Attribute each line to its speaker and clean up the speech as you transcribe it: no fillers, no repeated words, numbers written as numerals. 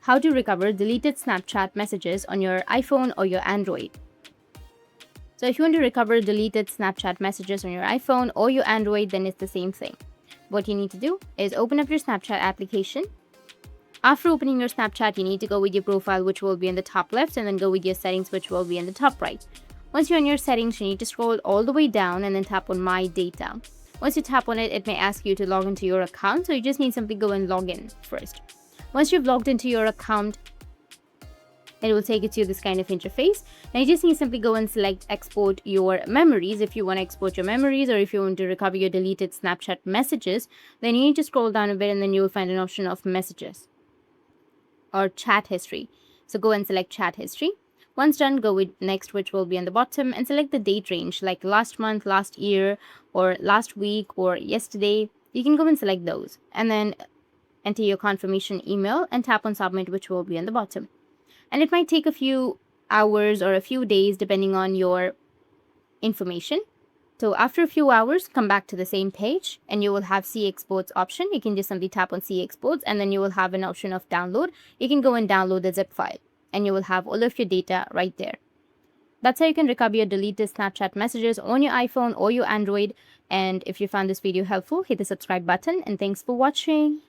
Speaker 1: how to recover deleted Snapchat messages on your iPhone or your Android. So if you want to recover deleted Snapchat messages on your iPhone or your Android, then it's the same thing. What you need to do is open up your Snapchat application. After opening your Snapchat, you need to go with your profile, which will be in the top left, and then go with your settings, which will be in the top right. Once you're in your settings, you need to scroll all the way down and then tap on My Data. Once you tap on it, it may ask you to log into your account, so you just need simply go and log in first. Once you've logged into your account, it will take you to this kind of interface. Now you just need to simply go and select export your memories. If you want to export your memories, or if you want to recover your deleted Snapchat messages, then you need to scroll down a bit and then you will find an option of messages or chat history. So go and select chat history. Once done, go with next, which will be on the bottom, and select the date range like last month, last year, or last week, or yesterday. You can go and select those and then enter your confirmation email and tap on submit, which will be on the bottom. And it might take a few hours or a few days depending on your information. So after a few hours, come back to the same page and you will have See Exports option. You can just simply tap on See Exports and then you will have an option of download. You can go and download the zip file and you will have all of your data right there. That's how you can recover your deleted Snapchat messages on your iPhone or your Android. And if you found this video helpful, hit the subscribe button, and thanks for watching.